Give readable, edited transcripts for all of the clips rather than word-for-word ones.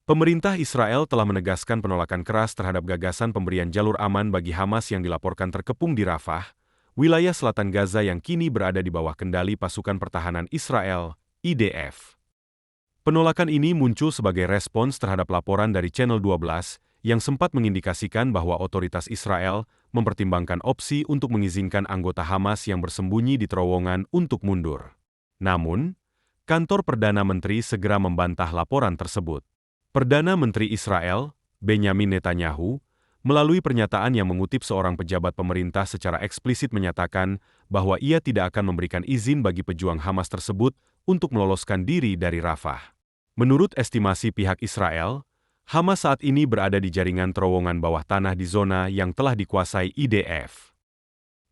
Pemerintah Israel telah menegaskan penolakan keras terhadap gagasan pemberian jalur aman bagi Hamas yang dilaporkan terkepung di Rafah, wilayah selatan Gaza yang kini berada di bawah kendali pasukan pertahanan Israel, IDF. Penolakan ini muncul sebagai respons terhadap laporan dari Channel 12 yang sempat mengindikasikan bahwa otoritas Israel mempertimbangkan opsi untuk mengizinkan anggota Hamas yang bersembunyi di terowongan untuk mundur. Namun, kantor Perdana Menteri segera membantah laporan tersebut. Perdana Menteri Israel, Benyamin Netanyahu, melalui pernyataan yang mengutip seorang pejabat pemerintah secara eksplisit menyatakan bahwa ia tidak akan memberikan izin bagi pejuang Hamas tersebut untuk meloloskan diri dari Rafah. Menurut estimasi pihak Israel, Hamas saat ini berada di jaringan terowongan bawah tanah di zona yang telah dikuasai IDF.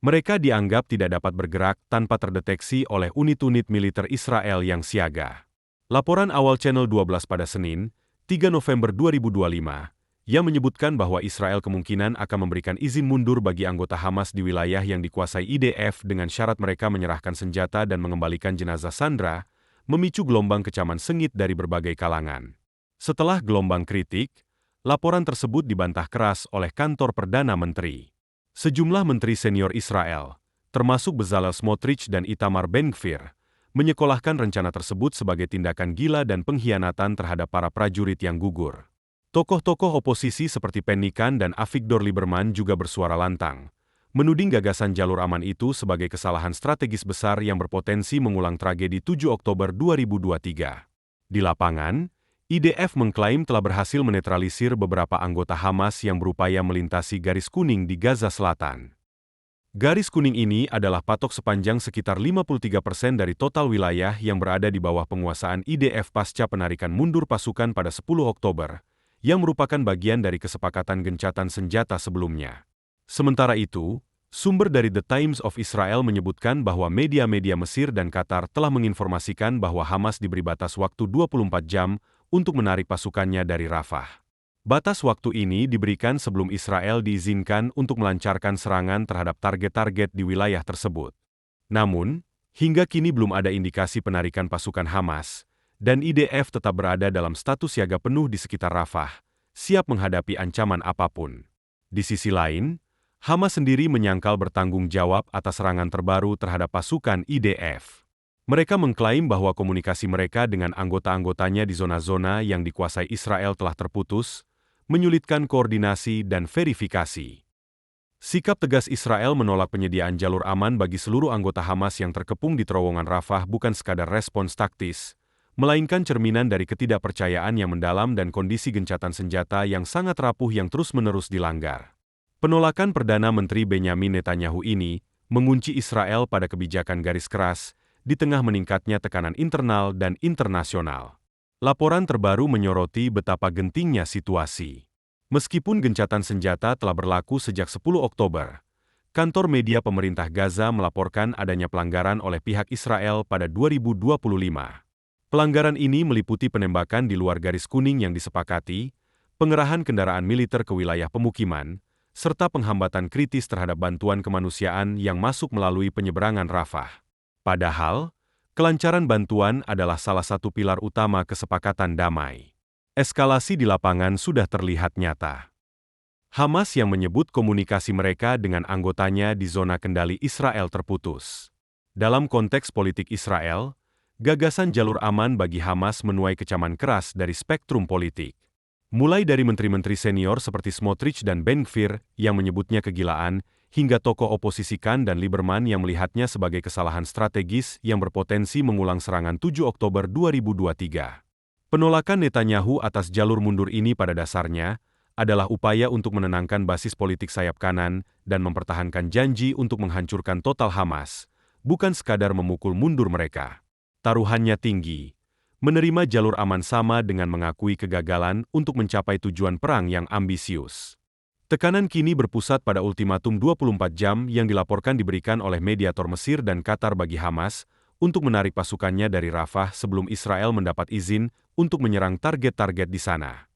Mereka dianggap tidak dapat bergerak tanpa terdeteksi oleh unit-unit militer Israel yang siaga. Laporan awal Channel 12 pada Senin, 3 November 2025, yang menyebutkan bahwa Israel kemungkinan akan memberikan izin mundur bagi anggota Hamas di wilayah yang dikuasai IDF dengan syarat mereka menyerahkan senjata dan mengembalikan jenazah sandera, memicu gelombang kecaman sengit dari berbagai kalangan. Setelah gelombang kritik, laporan tersebut dibantah keras oleh kantor Perdana Menteri. Sejumlah menteri senior Israel, termasuk Bezalel Smotrich dan Itamar Ben-Gvir, menyekolahkan rencana tersebut sebagai tindakan gila dan pengkhianatan terhadap para prajurit yang gugur. Tokoh-tokoh oposisi seperti Penny Kan dan Avigdor Lieberman juga bersuara lantang, menuding gagasan jalur aman itu sebagai kesalahan strategis besar yang berpotensi mengulang tragedi 7 Oktober 2023. Di lapangan, IDF mengklaim telah berhasil menetralisir beberapa anggota Hamas yang berupaya melintasi garis kuning di Gaza Selatan. Garis kuning ini adalah patok sepanjang sekitar 53% dari total wilayah yang berada di bawah penguasaan IDF pasca penarikan mundur pasukan pada 10 Oktober, yang merupakan bagian dari kesepakatan gencatan senjata sebelumnya. Sementara itu, sumber dari The Times of Israel menyebutkan bahwa media-media Mesir dan Qatar telah menginformasikan bahwa Hamas diberi batas waktu 24 jam untuk menarik pasukannya dari Rafah. Batas waktu ini diberikan sebelum Israel diizinkan untuk melancarkan serangan terhadap target-target di wilayah tersebut. Namun, hingga kini belum ada indikasi penarikan pasukan Hamas, dan IDF tetap berada dalam status siaga penuh di sekitar Rafah, siap menghadapi ancaman apapun. Di sisi lain, Hamas sendiri menyangkal bertanggung jawab atas serangan terbaru terhadap pasukan IDF. Mereka mengklaim bahwa komunikasi mereka dengan anggota-anggotanya di zona-zona yang dikuasai Israel telah terputus, menyulitkan koordinasi dan verifikasi. Sikap tegas Israel menolak penyediaan jalur aman bagi seluruh anggota Hamas yang terkepung di terowongan Rafah bukan sekadar respons taktis, melainkan cerminan dari ketidakpercayaan yang mendalam dan kondisi gencatan senjata yang sangat rapuh yang terus-menerus dilanggar. Penolakan Perdana Menteri Benyamin Netanyahu ini mengunci Israel pada kebijakan garis keras di tengah meningkatnya tekanan internal dan internasional. Laporan terbaru menyoroti betapa gentingnya situasi. Meskipun gencatan senjata telah berlaku sejak 10 Oktober, kantor media pemerintah Gaza melaporkan adanya pelanggaran oleh pihak Israel pada 2025. Pelanggaran ini meliputi penembakan di luar garis kuning yang disepakati, pengerahan kendaraan militer ke wilayah pemukiman, serta penghambatan kritis terhadap bantuan kemanusiaan yang masuk melalui penyeberangan Rafah. Padahal, kelancaran bantuan adalah salah satu pilar utama kesepakatan damai. Eskalasi di lapangan sudah terlihat nyata. Hamas yang menyebut komunikasi mereka dengan anggotanya di zona kendali Israel terputus. Dalam konteks politik Israel, gagasan jalur aman bagi Hamas menuai kecaman keras dari spektrum politik. Mulai dari menteri-menteri senior seperti Smotrich dan Ben-Gvir yang menyebutnya kegilaan, hingga tokoh oposisi Kan dan Lieberman yang melihatnya sebagai kesalahan strategis yang berpotensi mengulang serangan 7 Oktober 2023. Penolakan Netanyahu atas jalur mundur ini pada dasarnya adalah upaya untuk menenangkan basis politik sayap kanan dan mempertahankan janji untuk menghancurkan total Hamas, bukan sekadar memukul mundur mereka. Taruhannya tinggi. Menerima jalur aman sama dengan mengakui kegagalan untuk mencapai tujuan perang yang ambisius. Tekanan kini berpusat pada ultimatum 24 jam yang dilaporkan diberikan oleh mediator Mesir dan Qatar bagi Hamas untuk menarik pasukannya dari Rafah sebelum Israel mendapat izin untuk menyerang target-target di sana.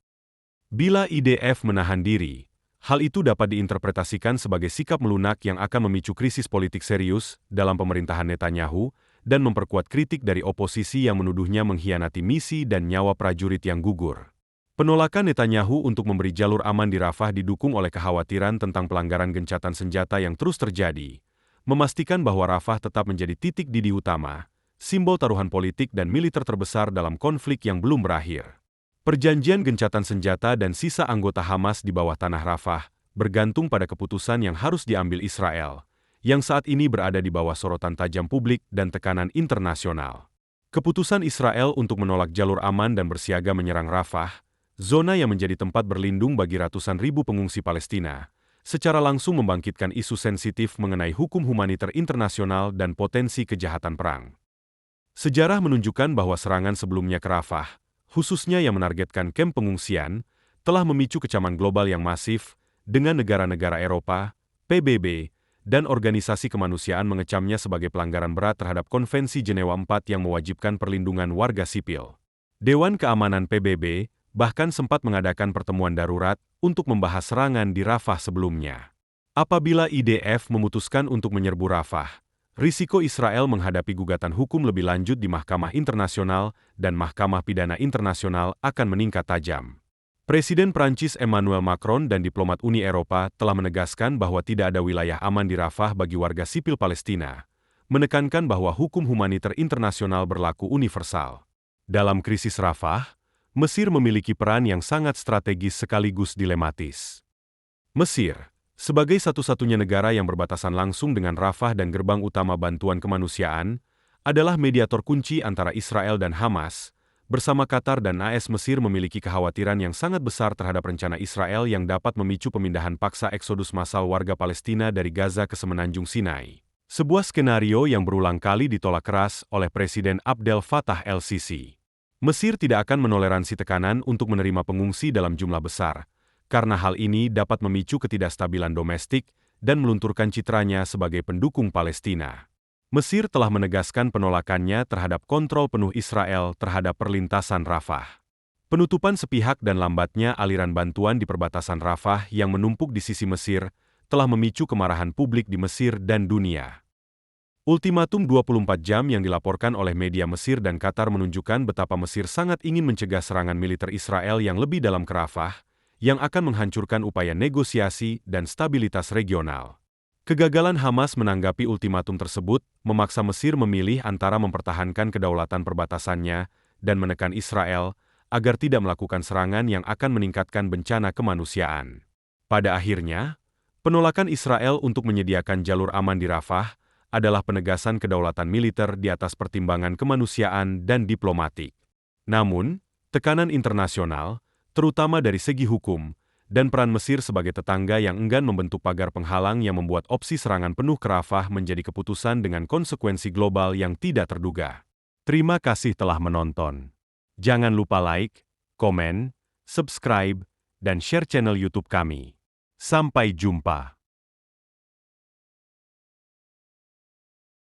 Bila IDF menahan diri, hal itu dapat diinterpretasikan sebagai sikap melunak yang akan memicu krisis politik serius dalam pemerintahan Netanyahu dan memperkuat kritik dari oposisi yang menuduhnya mengkhianati misi dan nyawa prajurit yang gugur. Penolakan Netanyahu untuk memberi jalur aman di Rafah didukung oleh kekhawatiran tentang pelanggaran gencatan senjata yang terus terjadi, memastikan bahwa Rafah tetap menjadi titik didih utama, simbol taruhan politik dan militer terbesar dalam konflik yang belum berakhir. Perjanjian gencatan senjata dan sisa anggota Hamas di bawah tanah Rafah bergantung pada keputusan yang harus diambil Israel, yang saat ini berada di bawah sorotan tajam publik dan tekanan internasional. Keputusan Israel untuk menolak jalur aman dan bersiaga menyerang Rafah, zona yang menjadi tempat berlindung bagi ratusan ribu pengungsi Palestina, secara langsung membangkitkan isu sensitif mengenai hukum humaniter internasional dan potensi kejahatan perang. Sejarah menunjukkan bahwa serangan sebelumnya ke Rafah, khususnya yang menargetkan kamp pengungsian, telah memicu kecaman global yang masif, dengan negara-negara Eropa, PBB, dan organisasi kemanusiaan mengecamnya sebagai pelanggaran berat terhadap Konvensi Jenewa IV yang mewajibkan perlindungan warga sipil. Dewan Keamanan PBB bahkan sempat mengadakan pertemuan darurat untuk membahas serangan di Rafah sebelumnya. Apabila IDF memutuskan untuk menyerbu Rafah, risiko Israel menghadapi gugatan hukum lebih lanjut di Mahkamah Internasional dan Mahkamah Pidana Internasional akan meningkat tajam. Presiden Prancis Emmanuel Macron dan diplomat Uni Eropa telah menegaskan bahwa tidak ada wilayah aman di Rafah bagi warga sipil Palestina, menekankan bahwa hukum humaniter internasional berlaku universal. Dalam krisis Rafah, Mesir memiliki peran yang sangat strategis sekaligus dilematis. Mesir, sebagai satu-satunya negara yang berbatasan langsung dengan Rafah dan gerbang utama bantuan kemanusiaan, adalah mediator kunci antara Israel dan Hamas. Bersama Qatar dan AS, Mesir memiliki kekhawatiran yang sangat besar terhadap rencana Israel yang dapat memicu pemindahan paksa eksodus massal warga Palestina dari Gaza ke Semenanjung Sinai. Sebuah skenario yang berulang kali ditolak keras oleh Presiden Abdel Fattah el-Sisi. Mesir tidak akan menoleransi tekanan untuk menerima pengungsi dalam jumlah besar, karena hal ini dapat memicu ketidakstabilan domestik dan melunturkan citranya sebagai pendukung Palestina. Mesir telah menegaskan penolakannya terhadap kontrol penuh Israel terhadap perlintasan Rafah. Penutupan sepihak dan lambatnya aliran bantuan di perbatasan Rafah yang menumpuk di sisi Mesir telah memicu kemarahan publik di Mesir dan dunia. Ultimatum 24 jam yang dilaporkan oleh media Mesir dan Qatar menunjukkan betapa Mesir sangat ingin mencegah serangan militer Israel yang lebih dalam ke Rafah, yang akan menghancurkan upaya negosiasi dan stabilitas regional. Kegagalan Hamas menanggapi ultimatum tersebut memaksa Mesir memilih antara mempertahankan kedaulatan perbatasannya dan menekan Israel agar tidak melakukan serangan yang akan meningkatkan bencana kemanusiaan. Pada akhirnya, penolakan Israel untuk menyediakan jalur aman di Rafah adalah penegasan kedaulatan militer di atas pertimbangan kemanusiaan dan diplomatik. Namun, tekanan internasional, terutama dari segi hukum, dan peran Mesir sebagai tetangga yang enggan membentuk pagar penghalang yang membuat opsi serangan penuh ke Rafah menjadi keputusan dengan konsekuensi global yang tidak terduga. Terima kasih telah menonton. Jangan lupa like, komen, subscribe, dan share channel YouTube kami. Sampai jumpa.